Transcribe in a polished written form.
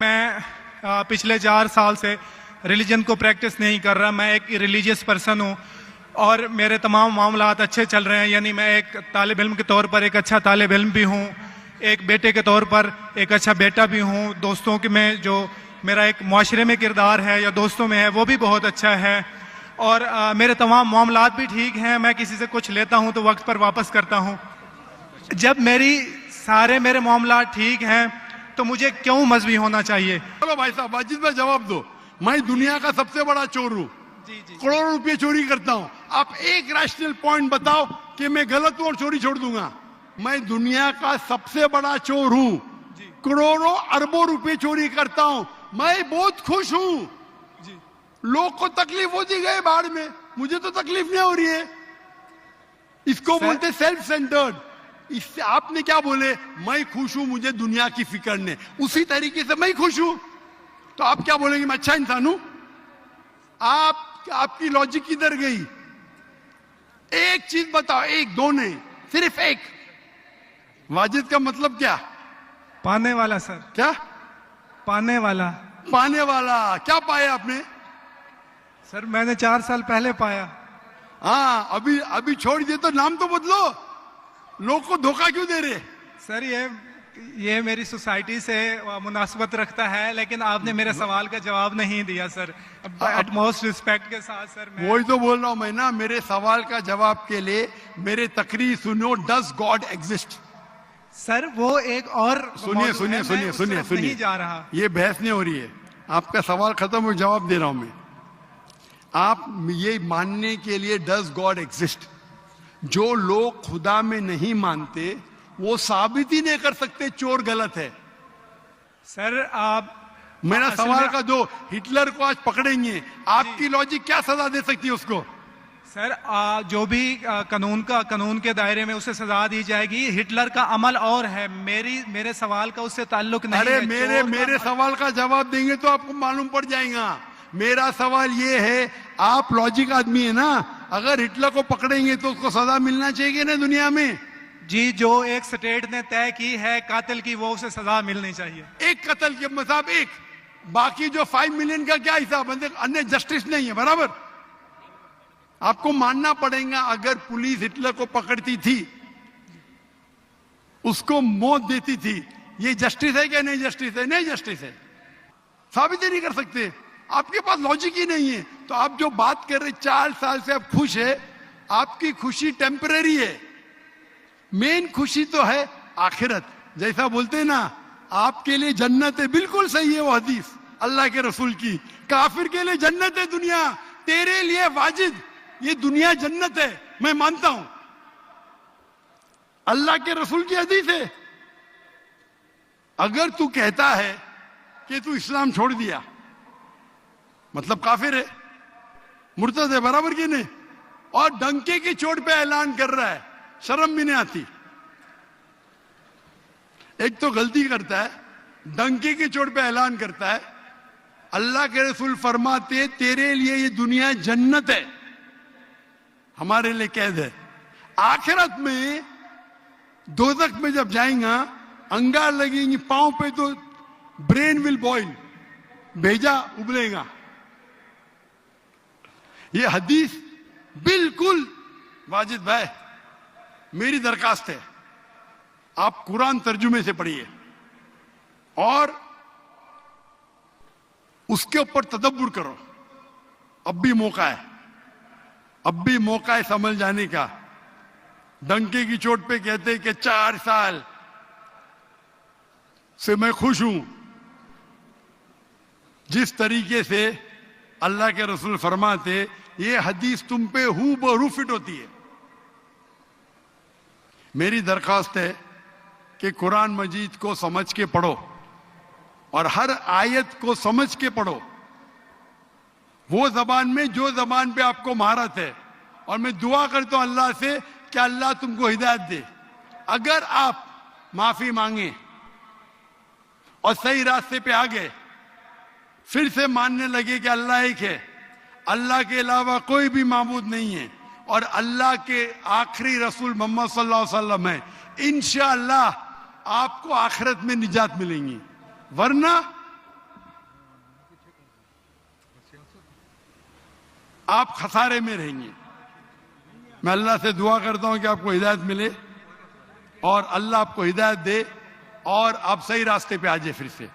मैं पिछले 4 साल से रिलीजन को प्रैक्टिस नहीं कर रहा। मैं एक रिलीजियस पर्सन हूँ और मेरे तमाम मामलात अच्छे चल रहे हैं। यानी मैं एक तालिब इल्म के तौर पर एक अच्छा तालिब इल्म भी हूँ, एक बेटे के तौर पर एक अच्छा बेटा भी हूँ। दोस्तों के में जो मेरा एक मुआशरे में किरदार है या दोस्तों में है वो भी बहुत अच्छा है और मेरे तमाम मामलात भी ठीक हैं। मैं किसी से कुछ लेता हूँ तो वक्त पर वापस करता हूँ। जब मेरे मामलात ठीक हैं तो मुझे क्यों मजहबी होना चाहिए? चलो भाई साहब, वाजिद भाई जवाब दो। मैं दुनिया का सबसे बड़ा चोर हूँ, करोड़ों रुपए चोरी करता हूँ। आप एक रैशनल पॉइंट बताओ कि मैं गलत हूँ और चोरी छोड़ दूंगा। मैं दुनिया का सबसे बड़ा चोर हूँ, करोड़ों अरबों रुपए चोरी करता हूँ। मैं बहुत खुश हूँ। लोग को तकलीफ होती गई बाढ़ में, मुझे तो तकलीफ नहीं हो रही है। इसको बोलते सेल्फ सेंटर्ड। इससे आपने क्या बोले, मैं खुश हूं, मुझे दुनिया की फिक्र नहीं। उसी तरीके से मैं खुश हूं तो आप क्या बोलेंगे, मैं अच्छा इंसान हूं? आपकी लॉजिक किधर गई? एक चीज बताओ, एक दो नहीं, सिर्फ एक। वाजिद का मतलब क्या? पाने वाला सर। क्या पाने वाला? पाने वाला। क्या पाया आपने? सर मैंने 4 साल पहले पाया। हाँ, अभी छोड़ दिए तो नाम तो बदलो। लोग को धोखा क्यों दे रहे? सर ये मेरी सोसाइटी से मुनासबत रखता है, लेकिन आपने मेरे सवाल का जवाब नहीं दिया सर। एटमोस्ट रिस्पेक्ट के साथ सर वही तो बोल रहा हूं मैं ना। मेरे सवाल का जवाब के लिए मेरे तकरीर सुनो। Does God exist? सर वो एक और सुनिए जा रहा। ये बहस नहीं हो रही है। आपका सवाल खत्म हो, जवाब दे रहा हूं मैं। आप ये मानने के लिए डज गॉड एग्जिस्ट, जो लोग खुदा में नहीं मानते वो साबित ही नहीं कर सकते चोर गलत है। सर आप मेरा सवाल का दो। हिटलर को आज पकड़ेंगे, आपकी लॉजिक क्या सजा दे सकती है उसको? सर जो भी कानून के दायरे में उसे सजा दी जाएगी। हिटलर का अमल और है, मेरे सवाल का उससे ताल्लुक नहीं है। अरे मेरे सवाल का जवाब देंगे तो आपको मालूम पड़ जाएगा। मेरा सवाल ये है, आप लॉजिक आदमी है ना, अगर हिटलर को पकड़ेंगे तो उसको सजा मिलना चाहिए ना दुनिया में? जी, जो एक स्टेट ने तय की है कातिल की, वो उसे सजा मिलनी चाहिए। एक कत्ल के मतलब एक, बाकी जो 5 मिलियन का क्या हिसाब? अन्य जस्टिस नहीं है, बराबर? आपको मानना पड़ेगा, अगर पुलिस हिटलर को पकड़ती थी, उसको मौत देती थी, ये जस्टिस है क्या? नहीं जस्टिस है, नहीं जस्टिस है। साबित ही नहीं कर सकते। आपके पास लॉजिक ही नहीं है। तो आप जो बात कर रहे 4 साल से आप खुश है, आपकी खुशी टेम्पररी है। मेन खुशी तो है आखिरत। जैसा बोलते हैं ना, आपके लिए जन्नत है, बिल्कुल सही है वो हदीस अल्लाह के रसूल की। काफिर के लिए जन्नत है दुनिया, तेरे लिए वाजिद ये दुनिया जन्नत है, मैं मानता हूं। अल्लाह के रसूल की हदीस है। अगर तू कहता है कि तू इस्लाम छोड़ दिया, मतलब काफिर है, मुर्तद है, बराबर की नहीं? और डंके की चोट पे ऐलान कर रहा है, शर्म भी नहीं आती? एक तो गलती करता है, डंके की चोट पे ऐलान करता है। अल्लाह के रसूल फरमाते तेरे लिए ये दुनिया जन्नत है, हमारे लिए कैद है। आखिरत में दोजख में जब जाएगा, अंगार लगेंगी पांव पे तो ब्रेन विल बॉइल, भेजा उबलेगा। ये हदीस बिल्कुल वाजिद भाई, मेरी दरखास्त है, आप कुरान तर्जुमे से पढ़िए और उसके ऊपर तदब्बुर करो। अब भी मौका है, अब भी मौका है समझ जाने का। डंके की चोट पे कहते हैं कि 4 साल से मैं खुश हूं। जिस तरीके से अल्लाह के रसूल फरमाते, ये हदीस तुम पे हूबहू फिट होती है। मेरी दरखास्त है कि कुरान मजीद को समझ के पढ़ो और हर आयत को समझ के पढ़ो, वो जबान में जो जबान पे आपको महारत है। और मैं दुआ करता हूं अल्लाह से कि अल्लाह तुमको हिदायत दे। अगर आप माफी मांगे और सही रास्ते पे आ गए, फिर से मानने लगे कि अल्लाह एक है, अल्लाह के अलावा कोई भी माबूद नहीं है और अल्लाह के आखिरी रसूल मोहम्मद सल्लल्लाहु अलैहि वसल्लम है, इंशाअल्लाह आपको आखिरत में निजात मिलेंगी। वरना आप खसारे में रहेंगे। मैं अल्लाह से दुआ करता हूं कि आपको हिदायत मिले और अल्लाह आपको हिदायत दे और आप सही रास्ते पे आ जाए फिर से।